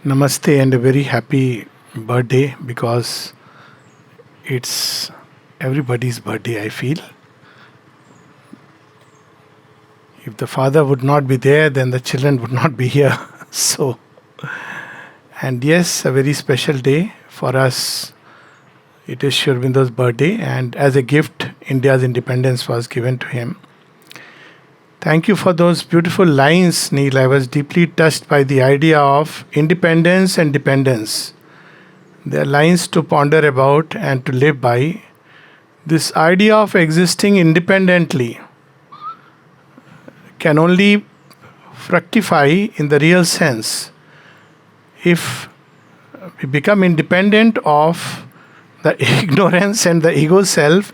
Namaste and a very happy birthday because it's everybody's birthday, I feel. If the father would not be there, then the children would not be here. So, and yes, a very special day for us. It is Sri Aurobindo's birthday, and as a gift, India's independence was given to him. Thank you for those beautiful lines, Neil. I was deeply touched by the idea of independence and dependence. They are lines to ponder about and to live by. This idea of existing independently can only fructify in the real sense if we become independent of the ignorance and the ego self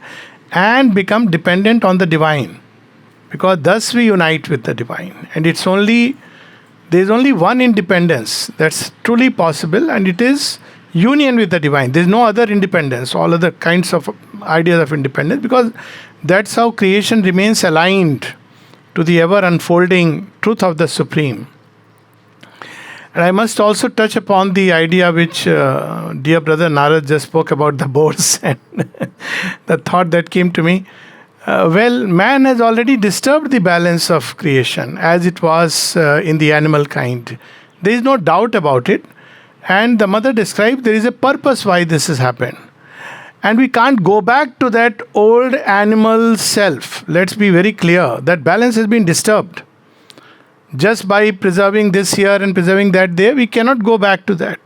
and become dependent on the divine, because thus we unite with the divine. And there is only one independence that's truly possible, and it is union with the divine. There is no other independence, all other kinds of ideas of independence, because that's how creation remains aligned to the ever unfolding truth of the Supreme. And I must also touch upon the idea which dear brother Narad just spoke about the boars, and the thought that came to me. Man has already disturbed the balance of creation as it was in the animal kind. There is no doubt about it. And the mother described there is a purpose why this has happened. And we can't go back to that old animal self. Let's be very clear. That balance has been disturbed. Just by preserving this here and preserving that there, we cannot go back to that.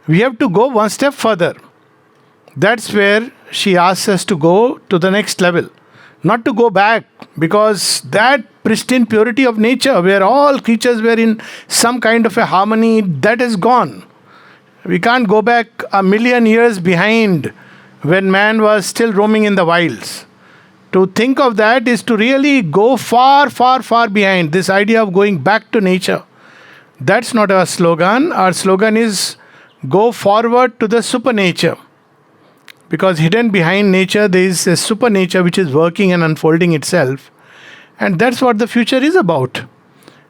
We have to go one step further. That's where she asks us to go to the next level. Not to go back, because that pristine purity of nature, where all creatures were in some kind of a harmony, that is gone. We can't go back a million years behind when man was still roaming in the wilds. To think of that is to really go far, far, far behind. This idea of going back to nature. That's not our slogan. Our slogan is go forward to the supernature. Because hidden behind nature, there is a supernature which is working and unfolding itself. And that's what the future is about.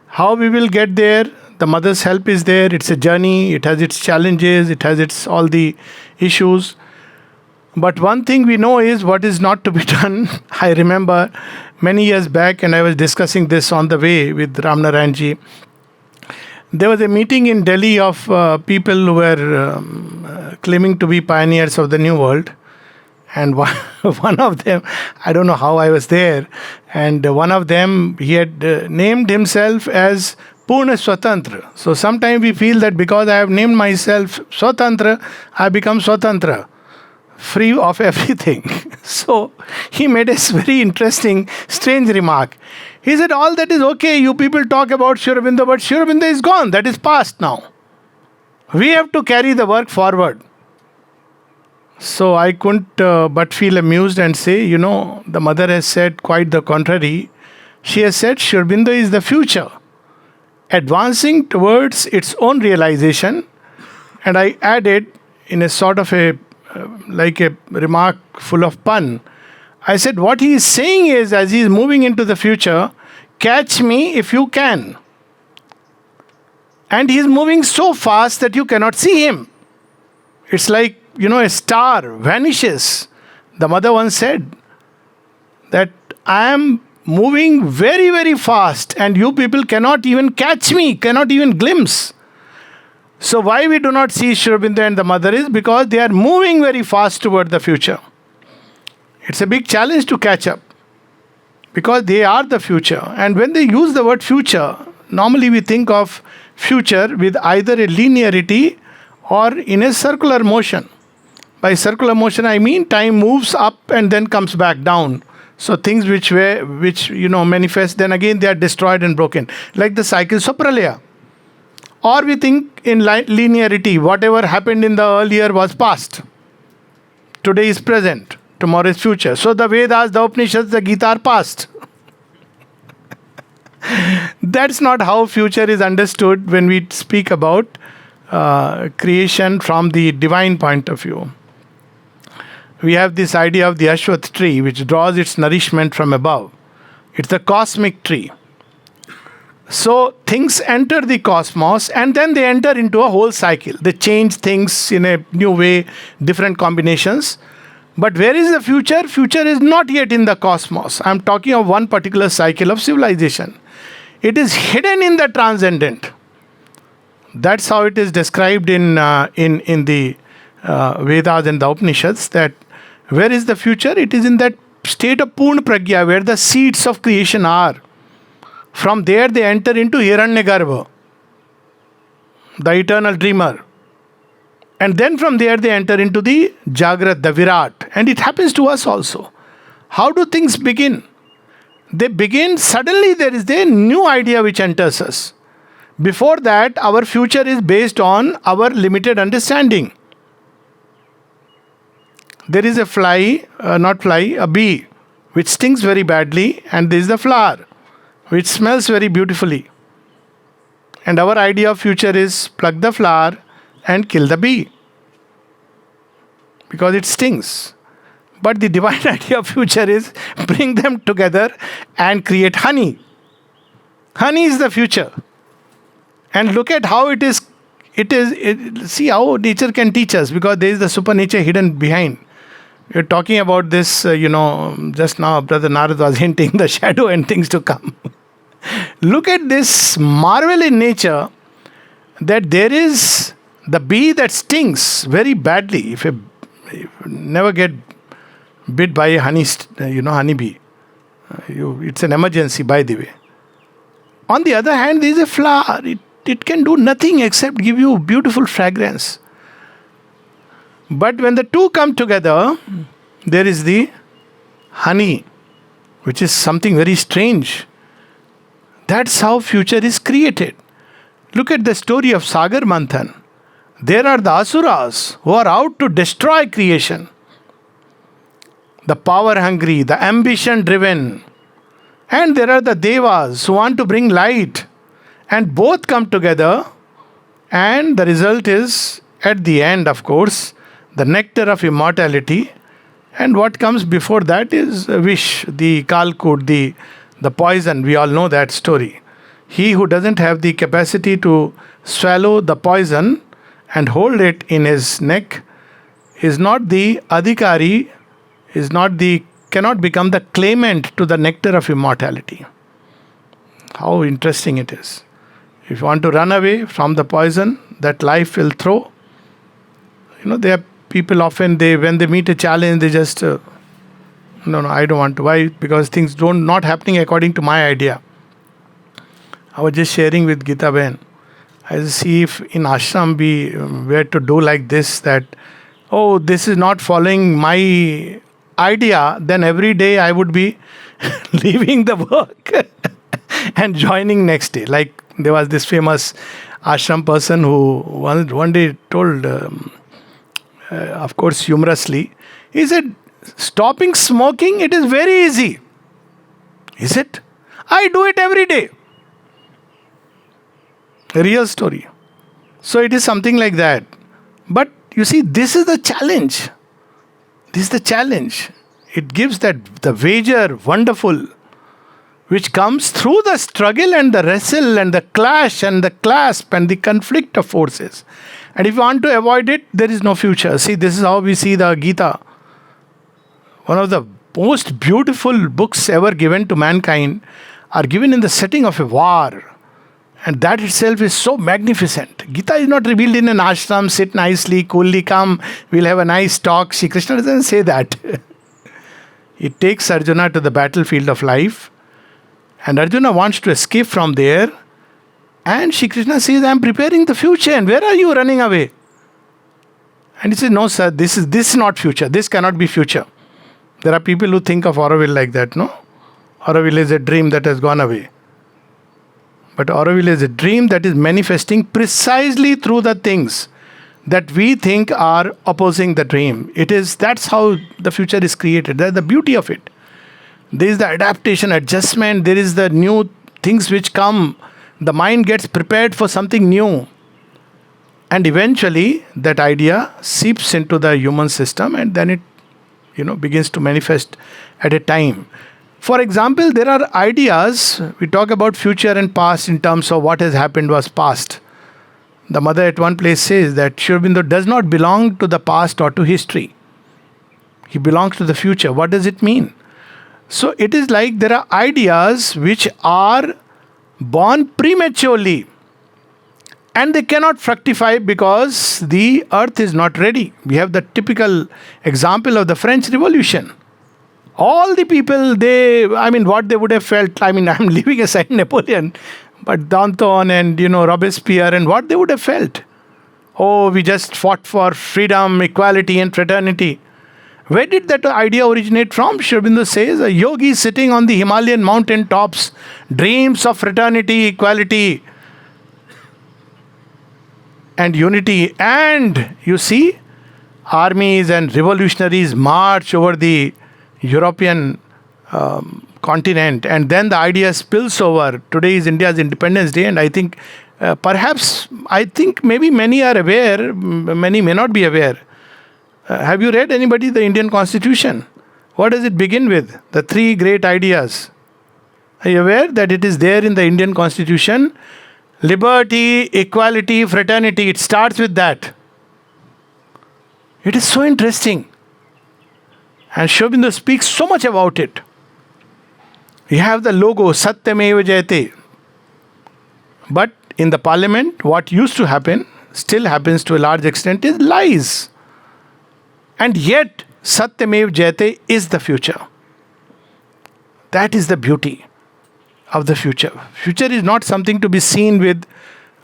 How we will get there, the mother's help is there. It's a journey. It has its challenges. It has its all the issues. But one thing we know is what is not to be done. I remember many years back, and I was discussing this on the way with Ramnaranji. There was a meeting in Delhi of people who were claiming to be pioneers of the New World. And one of them, I don't know how I was there, and one of them, he had named himself as Purna Swatantra. So sometimes we feel that because I have named myself Swatantra, I become Swatantra, free of everything. So he made a very interesting, strange remark. He said, all that is okay, you people talk about Sri Aurobindo, but Sri Aurobindo is gone, that is past now. We have to carry the work forward. So I couldn't but feel amused and say, the mother has said quite the contrary. She has said Sri Aurobindo is the future, advancing towards its own realization. And I added in a sort of like a remark full of pun. I said, what he is saying is, as he is moving into the future, catch me if you can. And he is moving so fast that you cannot see him. It's like, a star vanishes. The mother once said that I am moving very, very fast and you people cannot even catch me, cannot even glimpse. So why we do not see Sri Aurobindo and the mother is because they are moving very fast toward the future. It's a big challenge to catch up because they are the future. And when they use the word future, normally we think of future with either a linearity or in a circular motion. By circular motion, I mean time moves up and then comes back down. So things which manifest, then again they are destroyed and broken. Like the cycles of Pralaya. Or we think in linearity, whatever happened in the earlier was past. Today is present, tomorrow is future. So the Vedas, the Upanishads, the Gita are past. That's not how future is understood when we speak about creation from the divine point of view. We have this idea of the Ashwath tree, which draws its nourishment from above. It's the cosmic tree. So things enter the cosmos and then they enter into a whole cycle. They change things in a new way, different combinations. But where is the future? Future is not yet in the cosmos. I'm talking of one particular cycle of civilization. It is hidden in the transcendent. That's how it is described in the Vedas and the Upanishads, that where is the future? It is in that state of Purna Pragya where the seeds of creation are. From there they enter into Hiranyagarbha, the eternal dreamer. And then from there they enter into the Jagrat, the Virat. And it happens to us also. How do things begin? They begin, suddenly there is a new idea which enters us. Before that, our future is based on our limited understanding. There is a bee, which stings very badly, and there is the flower, which smells very beautifully. And our idea of future is pluck the flower and kill the bee, because it stings. But the divine idea of future is bring them together and create honey. Honey is the future. And look at how it is. See how nature can teach us, because there is the supernature hidden behind. We're talking about this, just now Brother Narad was hinting the shadow and things to come. Look at this marvel in nature, that there is the bee that stings very badly. If you never get bit by a honeybee, it's an emergency, by the way. On the other hand, there is a flower. It can do nothing except give you beautiful fragrance. But when the two come together, there is the honey, which is something very strange. That's how future is created. Look at the story of Sagar Manthan. There are the asuras who are out to destroy creation. The power hungry, the ambition driven. And there are the devas who want to bring light. And both come together, and the result is, at the end, of course, the nectar of immortality. And what comes before that is wish, the kalkud, the poison. We all know that story. He who doesn't have the capacity to swallow the poison and hold it in his neck is not the adhikari, cannot become the claimant to the nectar of immortality. How interesting it is. If you want to run away from the poison that life will throw, there are people often, when they meet a challenge, they just, no, I don't want to. Why? Because things not happening according to my idea. I was just sharing with Gita Ben. I see if in ashram we were to do like this, that, this is not following my idea, then every day I would be leaving the work and joining next day. Like there was this famous ashram person who one day told, of course humorously, he said, stopping smoking, it is very easy. Is it? I do it every day. A real story. So it is something like that. But you see, this is the challenge. This is the challenge. It gives the wager wonderful, which comes through the struggle and the wrestle and the clash and the clasp and the conflict of forces. And if you want to avoid it, there is no future. See, this is how we see the Gita. One of the most beautiful books ever given to mankind are given in the setting of a war. And that itself is so magnificent. Gita is not revealed in an ashram, sit nicely, coolly, come, we'll have a nice talk. Shri Krishna doesn't say that. It takes Arjuna to the battlefield of life. And Arjuna wants to escape from there. And Shri Krishna says, I am preparing the future. And where are you running away? And he says, no sir, this is not future. This cannot be future. There are people who think of Auroville like that, no? Auroville is a dream that has gone away. But Auroville is a dream that is manifesting precisely through the things that we think are opposing the dream. That's how the future is created. That's the beauty of it. There is the adaptation, adjustment. There is the new things which come. The mind gets prepared for something new. And eventually that idea seeps into the human system, and then it begins to manifest at a time. For example, there are ideas, we talk about future and past in terms of what has happened was past. The mother at one place says that Sri Aurobindo does not belong to the past or to history. He belongs to the future. What does it mean? So it is like there are ideas which are born prematurely and they cannot fructify because the earth is not ready. We have the typical example of the French Revolution. All the people, what they would have felt, I'm leaving aside Napoleon, but Danton and, Robespierre and what they would have felt. Oh, we just fought for freedom, equality and fraternity. Where did that idea originate from? Sri Aurobindo says, a yogi sitting on the Himalayan mountain tops dreams of fraternity, equality and unity. And you see, armies and revolutionaries march over the European continent, and then the idea spills over. Today is India's Independence Day, and I think maybe many are aware, many may not be aware. Have you read anybody the Indian Constitution? What does it begin with? The three great ideas. Are you aware that it is there in the Indian Constitution? Liberty, equality, fraternity. It starts with that. It is so interesting. And Sri Aurobindo speaks so much about it. You have the logo, Satyameva Jayate. But in the parliament, what used to happen, still happens to a large extent, is lies. And yet, Satyamev Jayate is the future. That is the beauty of the future. Future is not something to be seen with,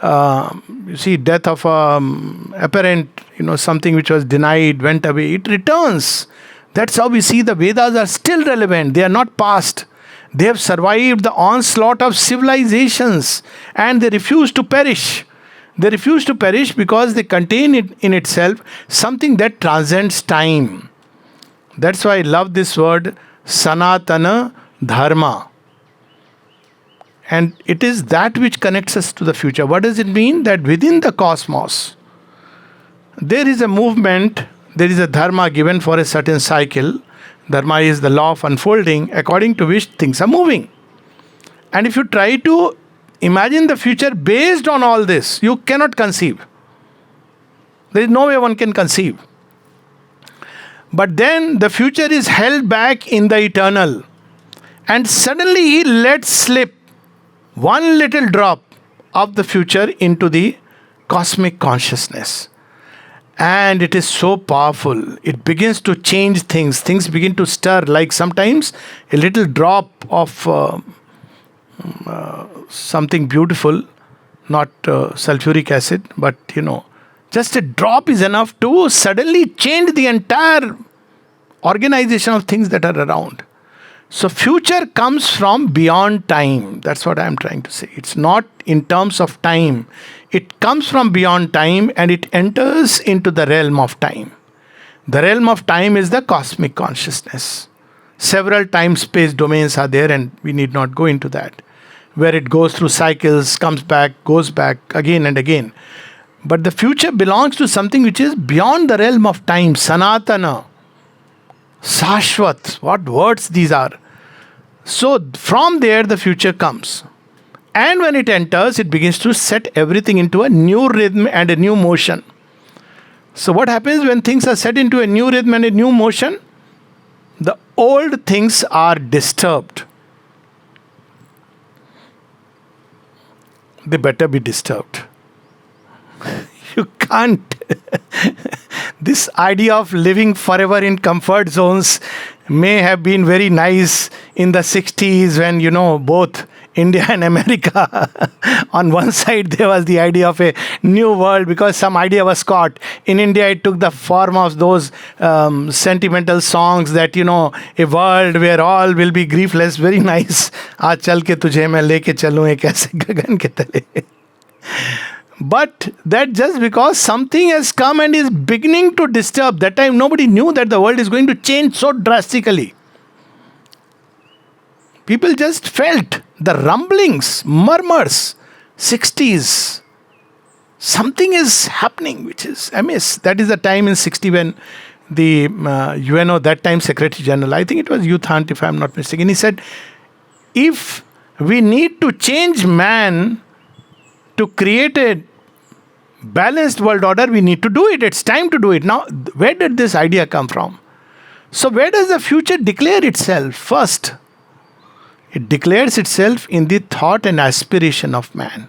death of apparent, something which was denied, went away. It returns. That's how we see the Vedas are still relevant. They are not past. They have survived the onslaught of civilizations and they refuse to perish. They refuse to perish because they contain in itself something that transcends time. That's why I love this word, Sanatana Dharma. And it is that which connects us to the future. What does it mean? That within the cosmos, there is a movement. There is a dharma given for a certain cycle. Dharma is the law of unfolding according to which things are moving. And if you try to imagine the future based on all this, you cannot conceive. There is no way one can conceive. But then the future is held back in the eternal. And suddenly he lets slip one little drop of the future into the cosmic consciousness. And it is so powerful. It begins to change things. Things begin to stir. Like sometimes a little drop of something beautiful, not sulfuric acid, but just a drop is enough to suddenly change the entire organization of things that are around. So future comes from beyond time. That's what I'm trying to say. It's not in terms of time. It comes from beyond time and it enters into the realm of time. The realm of time is the cosmic consciousness. Several time-space domains are there and we need not go into that. Where it goes through cycles, comes back, goes back again and again. But the future belongs to something which is beyond the realm of time. Sanatana. Shashvat. What words these are. So from there the future comes. And when it enters, it begins to set everything into a new rhythm and a new motion. So what happens when things are set into a new rhythm and a new motion? The old things are disturbed. They better be disturbed. You can't. This idea of living forever in comfort zones may have been very nice in the 60s when, both India and America, on one side there was the idea of a new world because some idea was caught. In India it took the form of those sentimental songs that, a world where all will be griefless, very nice. Aaj chal ke tujhe main leke chalun ek aise gagan ke tale. But that just because something has come and is beginning to disturb. That time nobody knew that the world is going to change so drastically. People just felt the rumblings, murmurs, 60s. Something is happening which is amiss. That is the time in 60 when the UNO, that time Secretary General, I think it was Youth Hunt if I'm not mistaken, he said, if we need to change man to create a balanced world order, we need to do it. It's time to do it. Now, where did this idea come from? So where does the future declare itself? First, it declares itself in the thought and aspiration of man.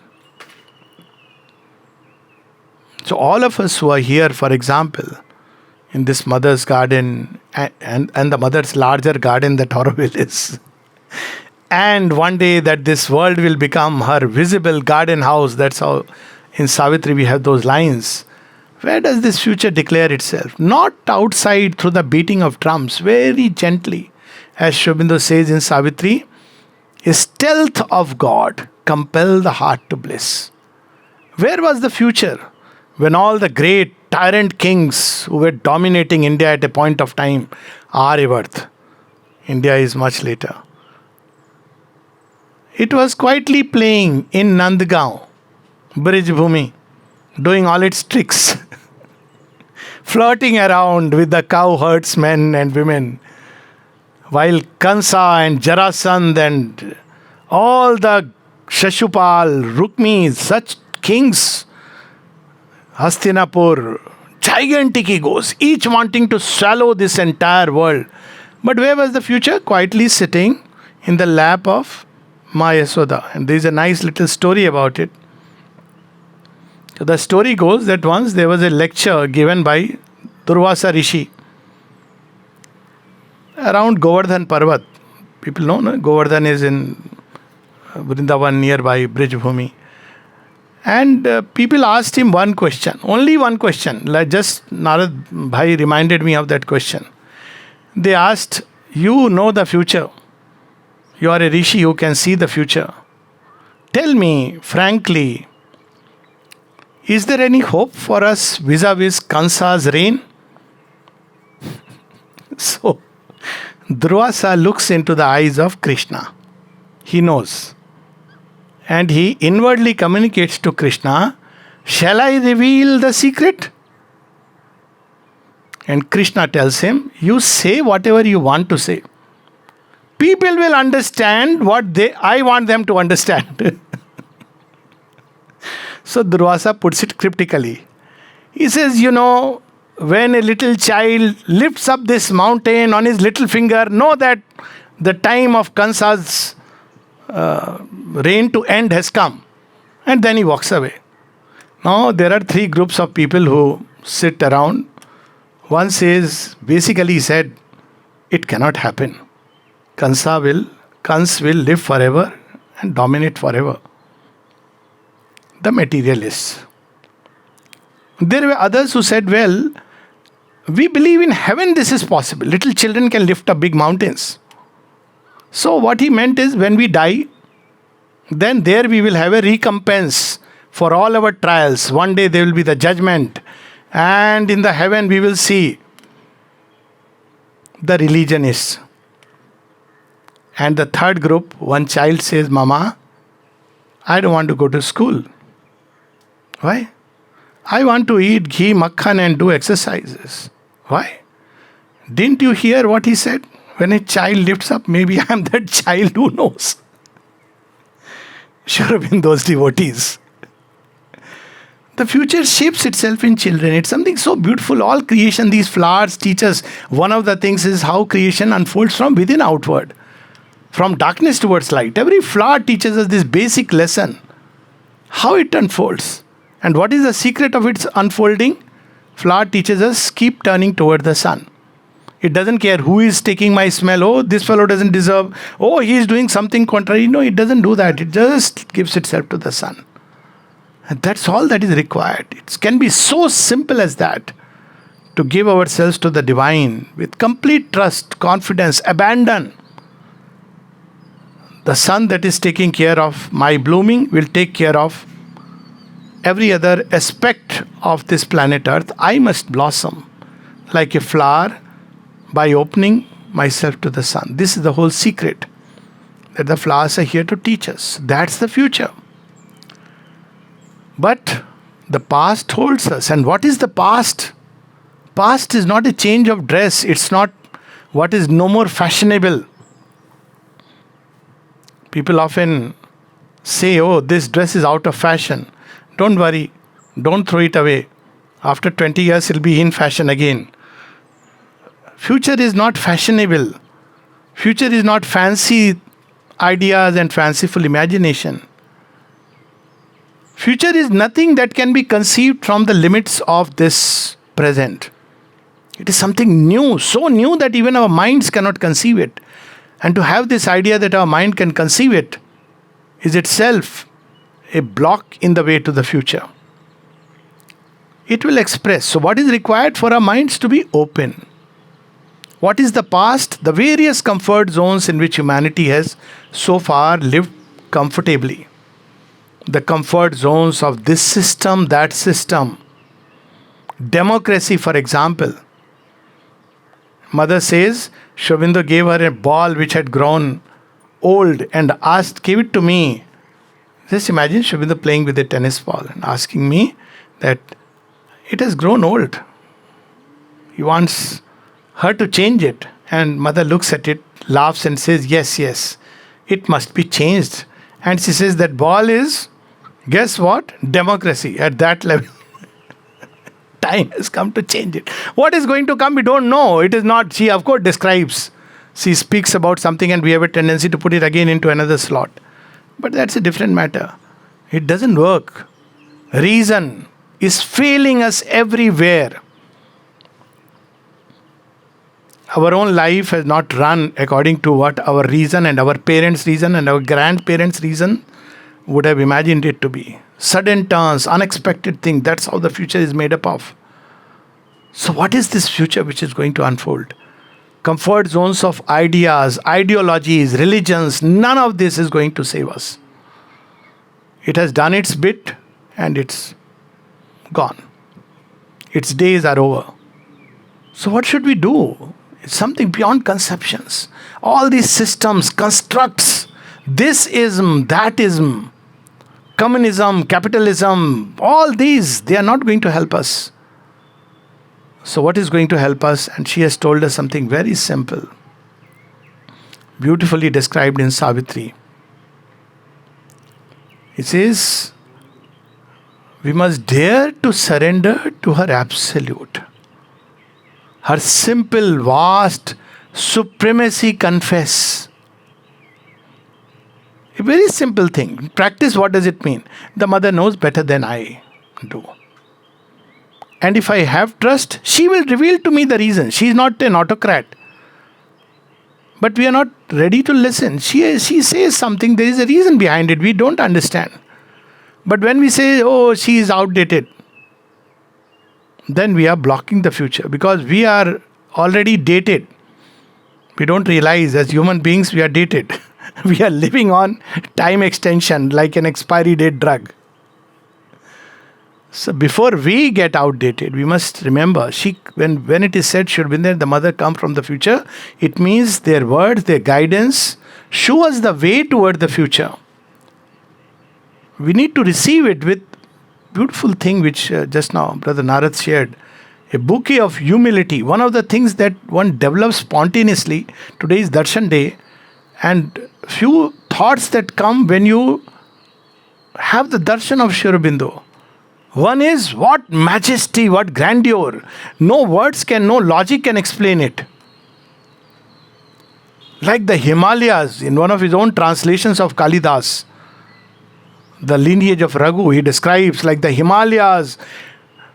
So all of us who are here, for example, in this mother's garden and the mother's larger garden that Auroville is, and one day that this world will become her visible garden house. That's how in Savitri we have those lines. Where does this future declare itself? Not outside through the beating of drums, very gently. As Sri Aurobindo says in Savitri, a stealth of God compel the heart to bliss. Where was the future when all the great tyrant kings who were dominating India at a point of time are Aryavarth? India is much later. It was quietly playing in Nandgaon, Brijbhumi, doing all its tricks, flirting around with the cow herdsmen and women, while Kansa and Jarasandh and all the Shashupal, Rukmi, such kings, Hastinapur, gigantic egos, each wanting to swallow this entire world. But where was the future? Quietly sitting in the lap of Ma Yasoda. And there is a nice little story about it. So the story goes that once there was a lecture given by Durvasa Rishi around Govardhan Parvat. People know, no? Govardhan is in Vrindavan nearby Brijbhumi. And people asked him one question, only one question. Like just Narad Bhai reminded me of that question. They asked, you know the future. You are a rishi who can see the future. Tell me, frankly, is there any hope for us vis-a-vis Kansa's reign? So, Durvasa looks into the eyes of Krishna. He knows. And he inwardly communicates to Krishna, shall I reveal the secret? And Krishna tells him, you say whatever you want to say. People will understand what I want them to understand. So Durvasa puts it cryptically. He says, when a little child lifts up this mountain on his little finger, know that the time of Kansa's reign to end has come. And then he walks away. Now there are three groups of people who sit around. One says, basically he said, it cannot happen. Kans will live forever and dominate forever. The materialists. There were others who said, well, we believe in heaven this is possible. Little children can lift up big mountains. So what he meant is when we die, then there we will have a recompense for all our trials. One day there will be the judgment. And in the heaven we will see the religionists. And the third group, one child says, Mama, I don't want to go to school. Why? I want to eat ghee, makhan and do exercises. Why? Didn't you hear what he said? When a child lifts up, maybe I am that child, who knows? Sri Aurobindo's devotees. The future shapes itself in children. It's something so beautiful. All creation, these flowers teach us. One of the things is how creation unfolds from within outward. From darkness towards light. Every flower teaches us this basic lesson. How it unfolds. And what is the secret of its unfolding? Flower teaches us, keep turning toward the sun. It doesn't care who is taking my smell. Oh, this fellow doesn't deserve. Oh, he is doing something contrary. No, it doesn't do that. It just gives itself to the sun. And that's all that is required. It can be so simple as that. To give ourselves to the divine with complete trust, confidence, abandon. The sun that is taking care of my blooming will take care of every other aspect of this planet Earth. I must blossom like a flower by opening myself to the sun. This is the whole secret. That the flowers are here to teach us. That's the future. But the past holds us. And what is the past? Past is not a change of dress. It's not what is no more fashionable. People often say, oh, this dress is out of fashion. Don't worry. Don't throw it away. After 20 years, it'll be in fashion again. Future is not fashionable. Future is not fancy ideas and fanciful imagination. Future is nothing that can be conceived from the limits of this present. It is something new, so new that even our minds cannot conceive it. And to have this idea that our mind can conceive it is itself a block in the way to the future. It will express. So what is required for our minds to be open? What is the past? The various comfort zones in which humanity has so far lived comfortably. The comfort zones of this system, that system. Democracy, for example. Mother says, Sri Aurobindo gave her a ball which had grown old and asked, give it to me. Just imagine Sri Aurobindo playing with a tennis ball and asking me that it has grown old. He wants her to change it. And mother looks at it, laughs and says, yes, yes, it must be changed. And she says that ball is, guess what? Democracy at that level. Time has come to change it. What is going to come, we don't know. It is not, she of course describes. She speaks about something and we have a tendency to put it again into another slot. But that's a different matter. It doesn't work. Reason is failing us everywhere. Our own life has not run according to what our reason and our parents' reason and our grandparents' reason would have imagined it to be. Sudden turns, unexpected things, that's how the future is made up of. So what is this future which is going to unfold? Comfort zones of ideas, ideologies, religions, none of this is going to save us. It has done its bit and it's gone. Its days are over. So what should we do? It's something beyond conceptions. All these systems, constructs, this ism, that ism, communism, capitalism, all these, they are not going to help us. So what is going to help us? And she has told us something very simple, beautifully described in Savitri. It says, we must dare to surrender to her absolute. Her simple, vast supremacy confess. A very simple thing. In practice, what does it mean? The mother knows better than I do. And if I have trust, she will reveal to me the reason. She is not an autocrat. But we are not ready to listen. She says something, there is a reason behind it. We don't understand. But when we say, oh, she is outdated, then we are blocking the future because we are already dated. We don't realize as human beings we are dated. We are living on time extension like an expiry date drug. So before we get outdated, we must remember, when it is said, Sri Aurobindo, the mother come from the future, it means their words, their guidance, show us the way toward the future. We need to receive it with beautiful thing which just now Brother Narad shared. A bouquet of humility. One of the things that one develops spontaneously, today is Darshan Day, and few thoughts that come when you have the darshan of Sri Aurobindo. One is, what majesty, what grandeur. No words can, no logic can explain it. Like the Himalayas, in one of his own translations of Kalidas, the lineage of Raghu, he describes like the Himalayas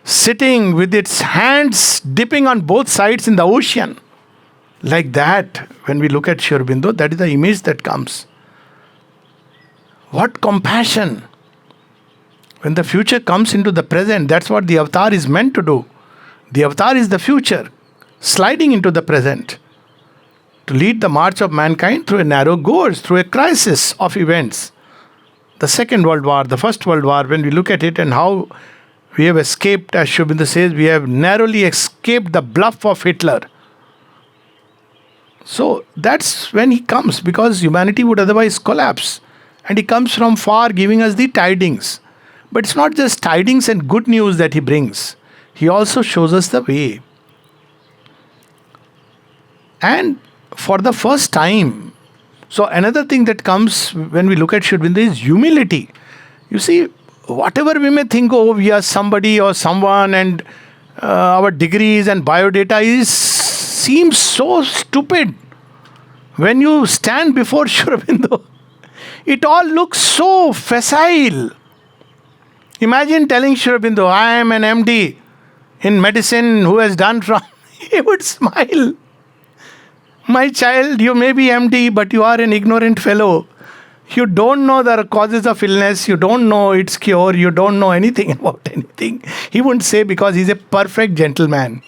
sitting with its hands dipping on both sides in the ocean. Like that, when we look at Sri Aurobindo, that is the image that comes. What compassion! When the future comes into the present, that's what the avatar is meant to do. The avatar is the future, sliding into the present, to lead the march of mankind through a narrow gorge, through a crisis of events. The Second World War, the First World War, when we look at it and how we have escaped, as Sri Aurobindo says, we have narrowly escaped the bluff of Hitler. So that's when he comes, because humanity would otherwise collapse. And he comes from far giving us the tidings. But it's not just tidings and good news that he brings. He also shows us the way. And for the first time, so another thing that comes when we look at Sri Aurobindo is humility. You see, whatever we may think, oh, we are somebody or someone, and our degrees and biodata seems so stupid. When you stand before Sri Aurobindo, it all looks so facile. Imagine telling Sri Aurobindo, I am an MD in medicine who has done from... He would smile. My child, you may be MD, but you are an ignorant fellow. You don't know the causes of illness. You don't know its cure. You don't know anything about anything. He wouldn't say, because he's a perfect gentleman.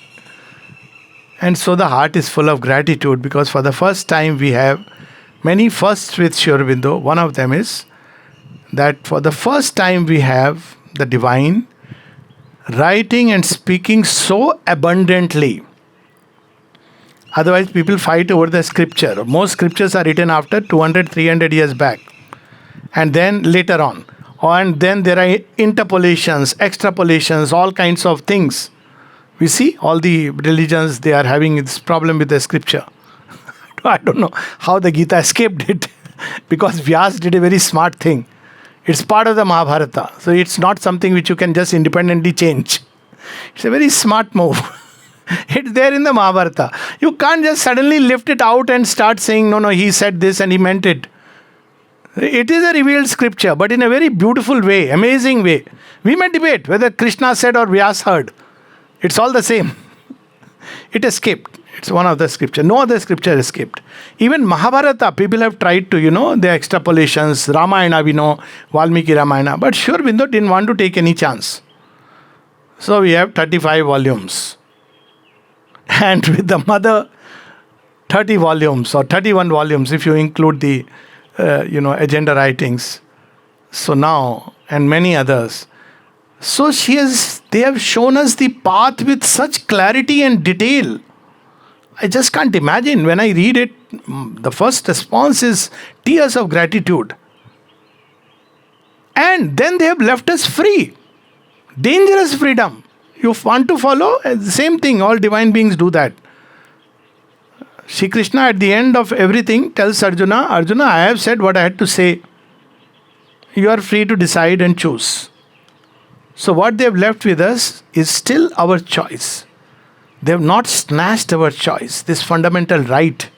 And so the heart is full of gratitude, because for the first time we have many firsts with Sri Aurobindo. One of them is that for the first time we have the divine writing and speaking so abundantly. Otherwise, people fight over the scripture. Most scriptures are written after 200, 300 years back. And then later on. And then there are interpolations, extrapolations, all kinds of things. We see all the religions, they are having this problem with the scripture. I don't know how the Gita escaped it. Because Vyas did a very smart thing. It's part of the Mahabharata. So it's not something which you can just independently change. It's a very smart move. It's there in the Mahabharata. You can't just suddenly lift it out and start saying, no, he said this and he meant it. It is a revealed scripture, but in a very beautiful way, amazing way. We may debate whether Krishna said or Vyas heard. It's all the same. It escaped. It's one of the scripture. No other scripture escaped. Even Mahabharata, people have tried to, the extrapolations. Ramayana, we know, Valmiki Ramayana. But Sri Aurobindo didn't want to take any chance. So we have 35 volumes. And with the mother, 30 volumes or 31 volumes if you include the, agenda writings. So now, and many others. So they have shown us the path with such clarity and detail. I just can't imagine. When I read it, the first response is tears of gratitude. And then they have left us free. Dangerous freedom. You want to follow? The same thing. All divine beings do that. Shri Krishna at the end of everything tells Arjuna, I have said what I had to say. You are free to decide and choose. So what they have left with us is still our choice. They have not snatched our choice, this fundamental right.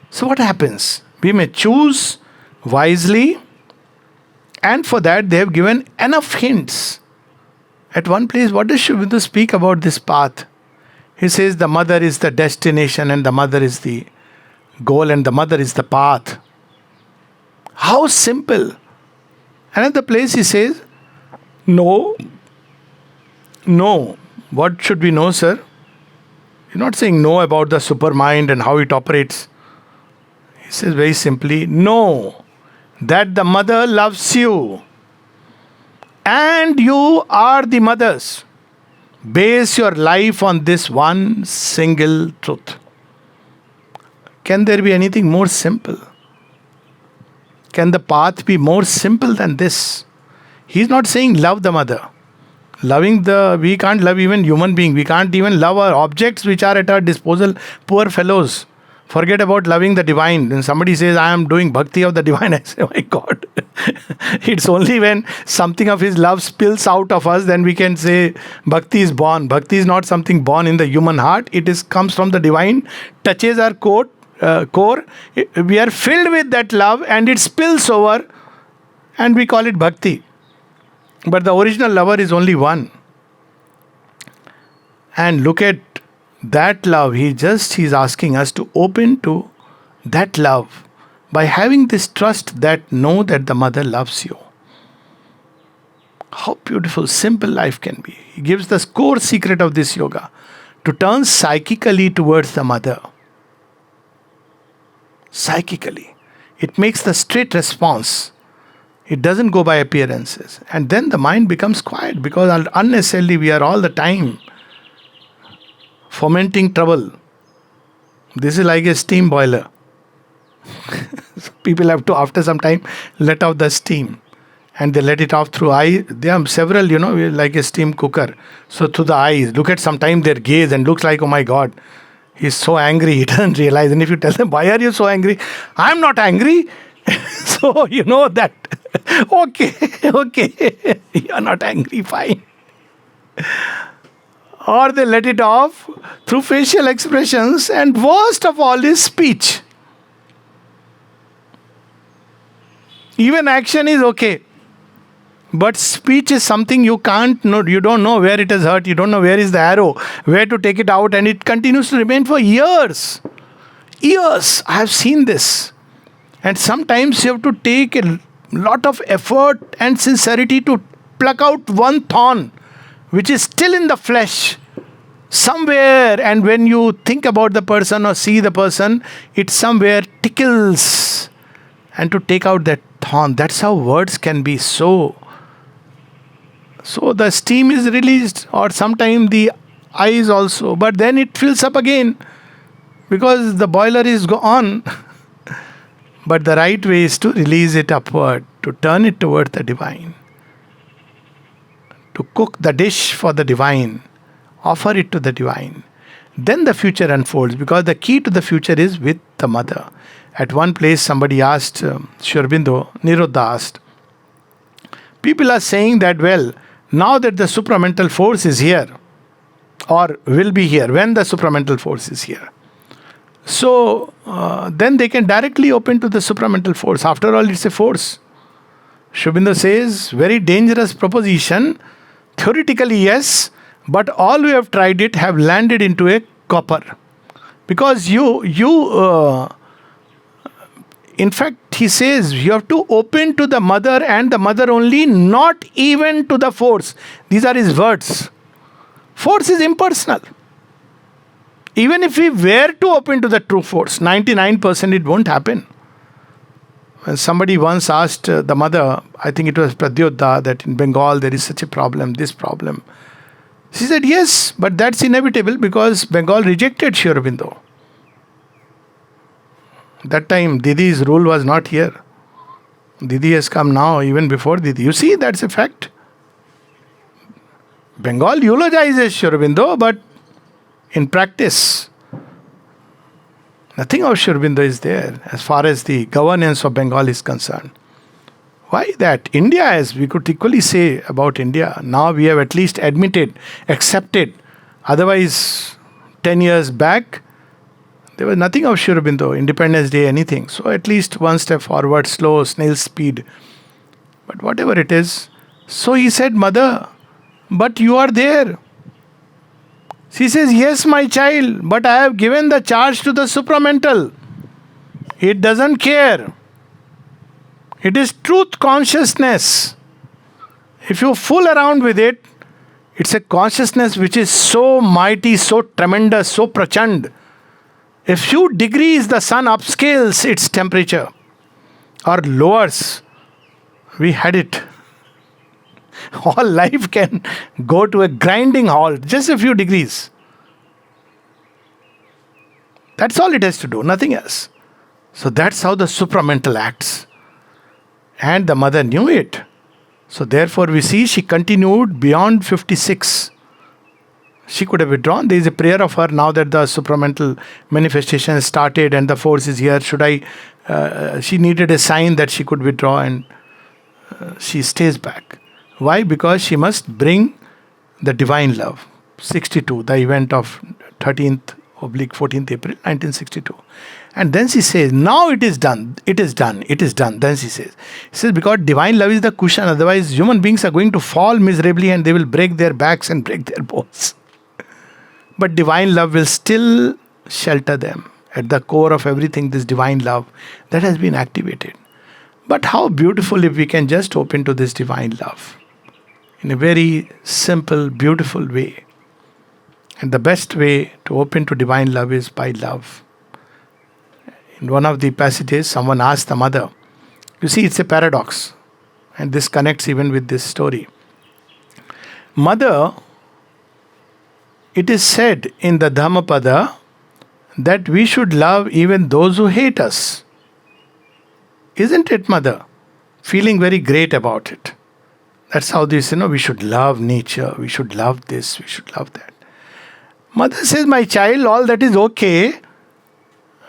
So what happens? We may choose wisely, and for that they have given enough hints. At one place, what does Sri Aurobindo speak about this path? He says the mother is the destination and the mother is the goal and the mother is the path. How simple. Another place he says, no. What should we know, sir? You're not saying no about the supermind and how it operates. He says very simply, know that the mother loves you. And you are the mothers. Base your life on this one single truth. Can there be anything more simple? Can the path be more simple than this? He's not saying love the mother. We can't love even human being. We can't even love our objects which are at our disposal. Poor fellows. Forget about loving the divine. When somebody says, I am doing bhakti of the divine, I say, oh my God. It's only when something of his love spills out of us, then we can say bhakti is born. Bhakti is not something born in the human heart. Comes from the divine, touches our core. We are filled with that love and it spills over and we call it bhakti. But the original lover is only one. And look at that love. He's asking us to open to that love by having this trust that know that the mother loves you. How beautiful, simple life can be. He gives the core secret of this yoga, to turn psychically towards the mother. Psychically. It makes the straight response. It doesn't go by appearances. And then the mind becomes quiet, because unnecessarily we are all the time fomenting trouble. This is like a steam boiler. People have to, after some time, let out the steam. And they let it off through eyes. There are several, like a steam cooker. So through the eyes, look at sometime their gaze and looks like, oh my God. He's so angry, he doesn't realize. And if you tell them, why are you so angry? I'm not angry. So you know that, okay, you're not angry, fine. Or they let it off through facial expressions, and worst of all is speech. Even action is okay. But speech is something you can't know. You don't know where it has hurt. You don't know where is the arrow, where to take it out. And it continues to remain for years. Years. I have seen this. And sometimes you have to take a lot of effort and sincerity to pluck out one thorn, which is still in the flesh somewhere. And when you think about the person or see the person, it somewhere tickles. And to take out that thorn, that's how words can be so. So the steam is released, or sometimes the eyes also, but then it fills up again because the boiler is on. But the right way is to release it upward, to turn it toward the divine, to cook the dish for the divine, offer it to the divine. Then the future unfolds, because the key to the future is with the mother. At one place, somebody asked, Sri Aurobindo, Nirodha asked, people are saying that, well, now that the supramental force is here, or will be here, when the supramental force is here, so then they can directly open to the supramental force. After all, it's a force. Sri Aurobindo says, very dangerous proposition. Theoretically, yes, but all who have tried it have landed into a copper. Because in fact, he says, you have to open to the mother and the mother only, not even to the force. These are his words. Force is impersonal. Even if we were to open to the true force, 99% it won't happen. When somebody once asked the mother, I think it was Pradyodha, that in Bengal there is such a problem, this problem. She said, yes, but that's inevitable because Bengal rejected Sri Aurobindo. That time Didi's rule was not here. Didi has come now, even before Didi. You see, that's a fact. Bengal eulogizes Sri Aurobindo, but in practice, nothing of Sri Aurobindo is there as far as the governance of Bengal is concerned. Why that? India, as we could equally say about India, now we have at least admitted, accepted. Otherwise, 10 years back, there was nothing of Sri Aurobindo, Independence Day, anything. So at least one step forward, slow, snail speed. But whatever it is. So he said, Mother, but you are there. She says, yes, my child, but I have given the charge to the supramental. It doesn't care. It is truth consciousness. If you fool around with it, it's a consciousness which is so mighty, so tremendous, so prachand. A few degrees the sun upscales its temperature or lowers. We had it. All life can go to a grinding halt, just a few degrees. That's all it has to do, nothing else. So that's how the supramental acts. And the mother knew it. So therefore we see she continued beyond 56. She could have withdrawn. There is a prayer of her now that the supramental manifestation has started and the force is here. She needed a sign that she could withdraw, and she stays back. Why? Because she must bring the divine love. 62, the event of 13th/14th April 1962. And then she says, now it is done, it is done, it is done. Then she says, because divine love is the cushion, otherwise human beings are going to fall miserably and they will break their backs and break their bones. But divine love will still shelter them. At the core of everything, this divine love that has been activated. But how beautiful if we can just open to this divine love in a very simple, beautiful way. And the best way to open to divine love is by love. In one of the passages, someone asked the mother, you see, it's a paradox, and this connects even with this story. Mother, it is said in the Dhammapada that we should love even those who hate us. Isn't it, Mother? Feeling very great about it. That's how this, we should love nature, we should love this, we should love that. Mother says, my child, all that is okay.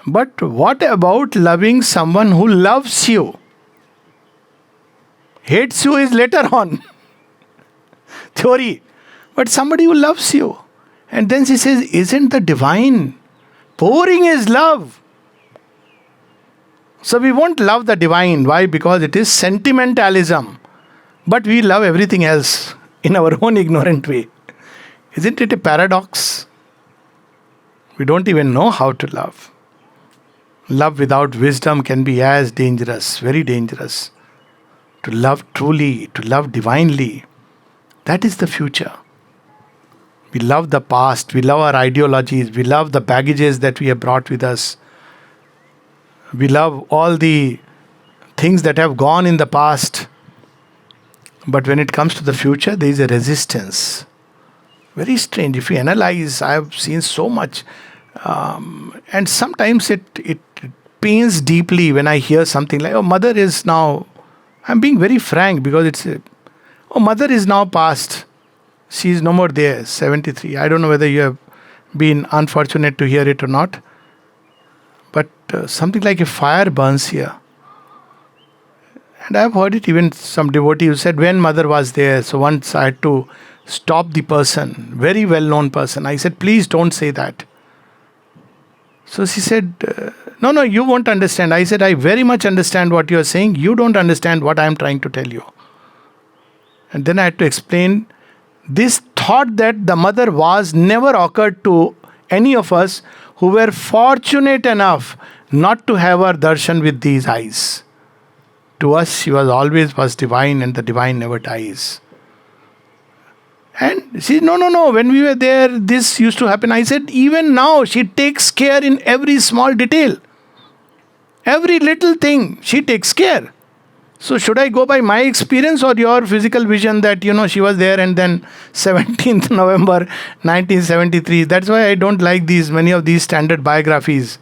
But what about loving someone who loves you? Hates you is later on. Theory. But somebody who loves you. And then she says, isn't the divine pouring his love? So we won't love the divine. Why? Because it is sentimentalism. But we love everything else in our own ignorant way. Isn't it a paradox? We don't even know how to love. Love without wisdom can be as dangerous, very dangerous. To love truly, to love divinely, that is the future. We love the past, we love our ideologies, we love the baggages that we have brought with us. We love all the things that have gone in the past. But when it comes to the future, there is a resistance. Very strange. If you analyze, I have seen so much. And sometimes it pains deeply when I hear something like, oh, mother is now, I'm being very frank because mother is now past. She is no more there, 73. I don't know whether you have been unfortunate to hear it or not. But something like a fire burns here. And I've heard it even some devotee who said, when mother was there, so once I had to stop the person, very well-known person. I said, please don't say that. So she said, no, you won't understand. I said, I very much understand what you are saying. You don't understand what I am trying to tell you. And then I had to explain this thought that the mother was never occurred to any of us who were fortunate enough not to have her darshan with these eyes. To us, she was always was divine, and the divine never dies. And she said, no, when we were there, this used to happen. I said, even now, she takes care in every small detail. Every little thing, she takes care. So should I go by my experience or your physical vision that, she was there and then 17th November 1973. That's why I don't like many of these standard biographies.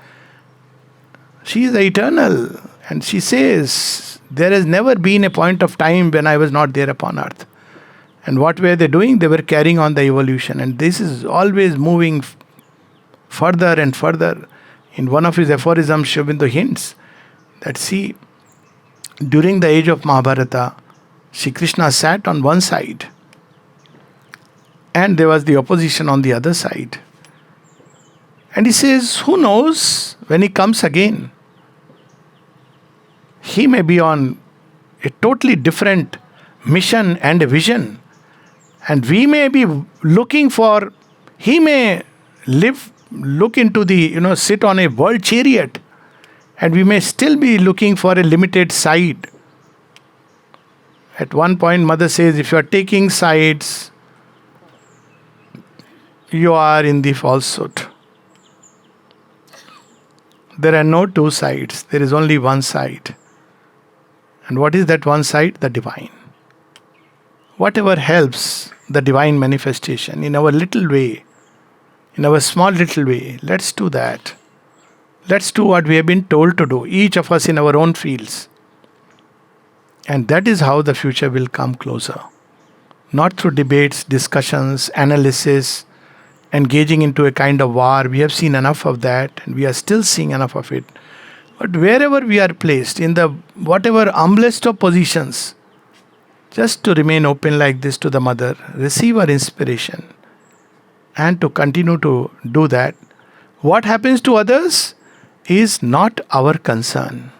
She is eternal. And she says, there has never been a point of time when I was not there upon earth. And what were they doing? They were carrying on the evolution. And this is always moving further and further. In one of his aphorisms, Sri Aurobindo hints that, see, during the age of Mahabharata, Shri Krishna sat on one side and there was the opposition on the other side. And he says, who knows when he comes again? He may be on a totally different mission and a vision. And we may be looking for, he may look into sit on a world chariot. And we may still be looking for a limited side. At one point, mother says, if you are taking sides, you are in the falsehood. There are no two sides. There is only one side. And what is that one side? The divine. Whatever helps the divine manifestation in our little way, in our small little way, let's do that. Let's do what we have been told to do, each of us in our own fields. And that is how the future will come closer. Not through debates, discussions, analysis, engaging into a kind of war. We have seen enough of that, and we are still seeing enough of it. But wherever we are placed, in the whatever humblest of positions, just to remain open like this to the mother, receive her inspiration, and to continue to do that. What happens to others is not our concern.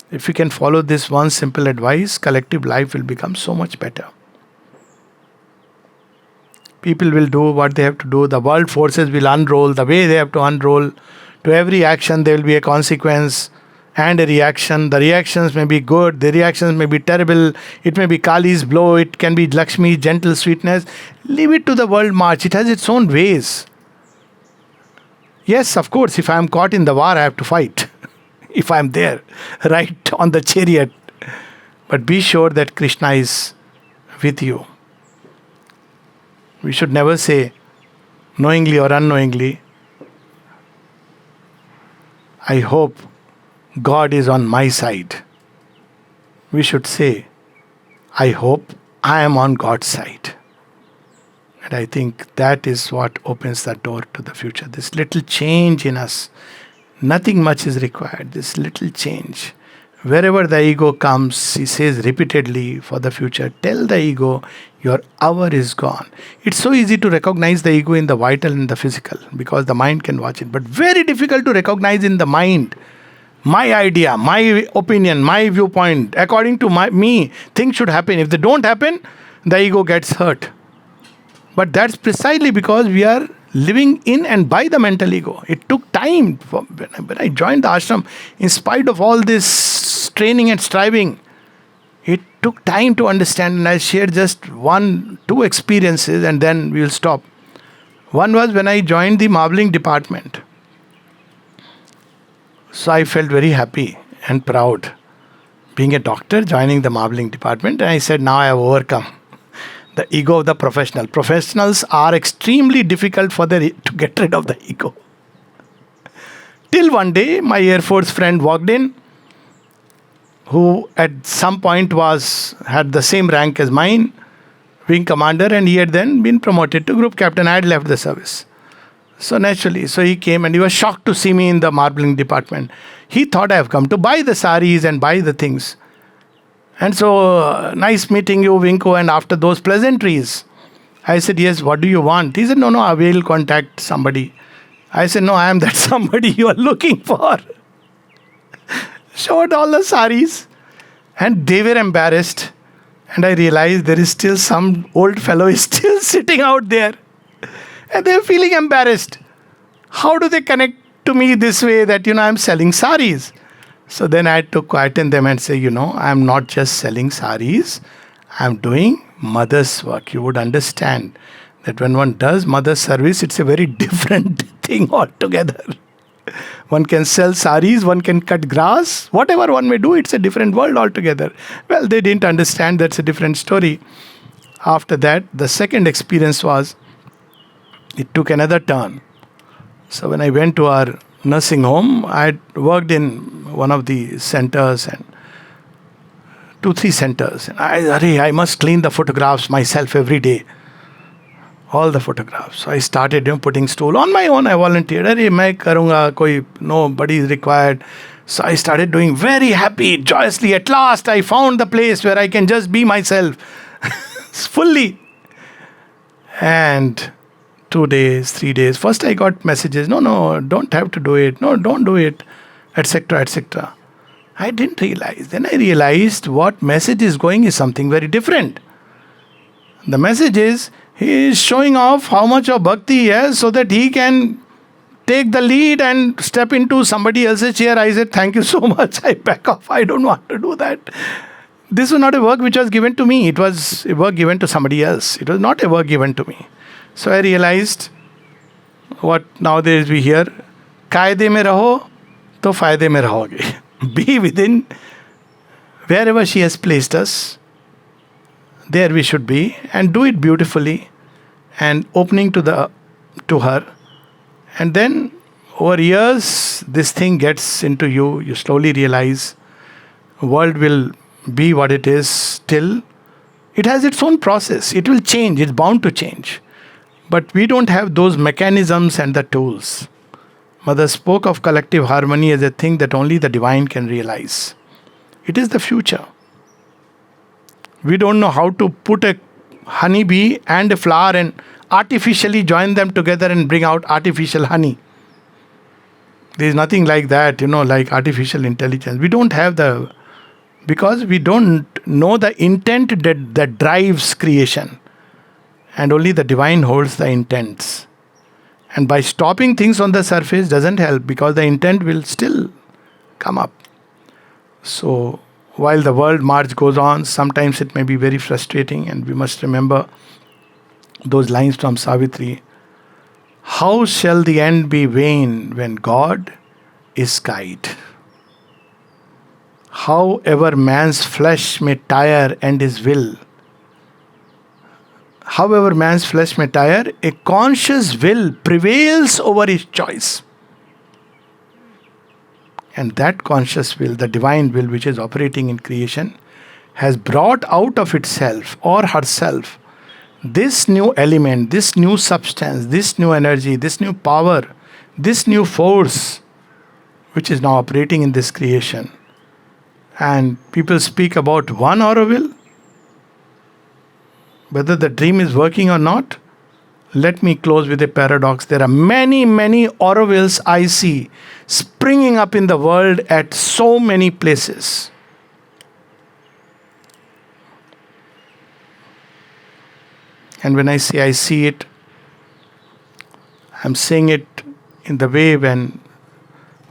If we can follow this one simple advice, collective life will become so much better. People will do what they have to do. The world forces will unroll the way they have to unroll. To every action there will be a consequence and a reaction. The reactions may be good, the reactions may be terrible. It may be Kali's blow, it can be Lakshmi's gentle sweetness. Leave it to the world march. It has its own ways. Yes, of course, if I am caught in the war, I have to fight. If I am there, right on the chariot. But be sure that Krishna is with you. We should never say, knowingly or unknowingly, I hope God is on my side. We should say, I hope I am on God's side. And I think that is what opens the door to the future. This little change in us. Nothing much is required. This little change. Wherever the ego comes, he says repeatedly for the future, tell the ego your hour is gone. It's so easy to recognize the ego in the vital and the physical because the mind can watch it. But very difficult to recognize in the mind. My idea, my opinion, my viewpoint, according to me, things should happen. If they don't happen, the ego gets hurt. But that's precisely because we are living in and by the mental ego. It took time. When I joined the ashram, in spite of all this training and striving, it took time to understand. And I'll share just 2 experiences and then we'll stop. One was when I joined the marbling department. So I felt very happy and proud. Being a doctor, joining the marbling department, and I said, now I have overcome the ego of the professional. Professionals are extremely difficult to get rid of the ego. Till one day, my Air Force friend walked in, who at some point had the same rank as mine, wing commander, and he had then been promoted to group captain. I had left the service. So naturally, he came and he was shocked to see me in the marbling department. He thought I have come to buy the saris and buy the things. And so, nice meeting you, Vinko, and after those pleasantries, I said, yes, what do you want? He said, no, I will contact somebody. I said, no, I am that somebody you are looking for. Showed all the saris, and they were embarrassed. And I realized there is still some old fellow is still sitting out there. And they are feeling embarrassed. How do they connect to me this way that, I am selling saris? So then I had to quieten them and say, I am not just selling saris. I am doing mother's work. You would understand that when one does mother's service, it's a very different thing altogether. One can sell saris, one can cut grass. Whatever one may do, it's a different world altogether. Well, they didn't understand. That's a different story. After that, the second experience was, it took another turn. So when I went to our nursing home, I had worked in one of the centers and 2-3 centers. And I must clean the photographs myself every day. All the photographs. So I started putting stool on my own. I volunteered. Main karunga, nobody is required. So I started doing very happy, joyously. At last I found the place where I can just be myself fully. And 2 days, 3 days. First I got messages, no, don't have to do it. No, don't do it, etc., etc. I didn't realize. Then I realized what message is going is something very different. The message is, he is showing off how much of bhakti he has so that he can take the lead and step into somebody else's chair. I said, thank you so much. I back off. I don't want to do that. This was not a work which was given to me. It was a work given to somebody else. It was not a work given to me. So I realized what nowadays we hear, कायदे में रहो तो फायदे में रहोगे. Be within wherever she has placed us, there we should be, and do it beautifully and opening to her. And then over years, this thing gets into you. You slowly realize the world will be what it is till it has its own process. It will change. It's bound to change. But we don't have those mechanisms and the tools. Mother spoke of collective harmony as a thing that only the divine can realize. It is the future. We don't know how to put a honeybee and a flower and artificially join them together and bring out artificial honey. There is nothing like that, like artificial intelligence. We don't have because we don't know the intent that drives creation. And only the divine holds the intents. And by stopping things on the surface doesn't help because the intent will still come up. So while the world march goes on, sometimes it may be very frustrating, and we must remember those lines from Savitri. How shall the end be vain when God is guide? However man's flesh may tire and his will, however man's flesh may tire, a conscious will prevails over his choice. And that conscious will, the divine will which is operating in creation, has brought out of itself or herself this new element, this new substance, this new energy, this new power, this new force, which is now operating in this creation. And people speak about one Auroville. Whether the dream is working or not, let me close with a paradox. There are many, many Aurovilles I see springing up in the world at so many places. And when I say I see it, I'm saying it in the way when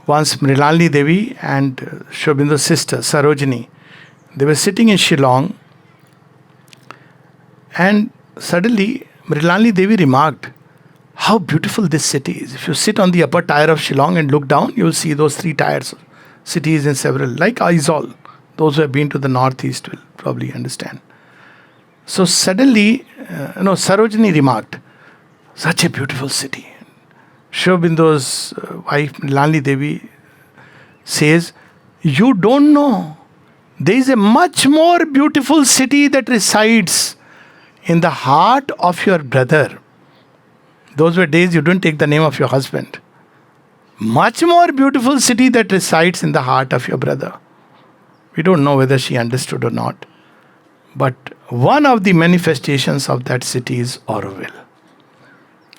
once Mrilalini Devi and Sri Aurobindo's sister Sarojini, they were sitting in Shillong, and suddenly Mrilalini Devi remarked, how beautiful this city is. If you sit on the upper tier of Shillong and look down, you will see those 3 tiers, cities in several, like Aizawl. Those who have been to the northeast will probably understand. So suddenly, Sarojini remarked, such a beautiful city. Sri Aurobindo's wife, Mrilalini Devi, says, you don't know. There is a much more beautiful city that resides in the heart of your brother. Those were days you didn't take the name of your husband. Much more beautiful city that resides in the heart of your brother. We don't know whether she understood or not. But one of the manifestations of that city is Auroville.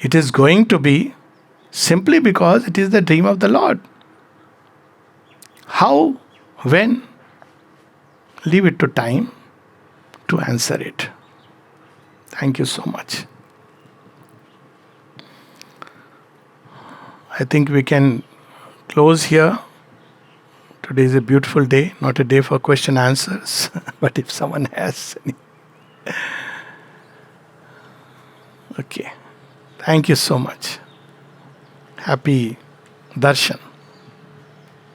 It is going to be simply because it is the dream of the Lord. How? When? Leave it to time to answer it. Thank you so much. I think we can close here. Today is a beautiful day, not a day for question answers. But if someone has any. Okay. Thank you so much. Happy darshan.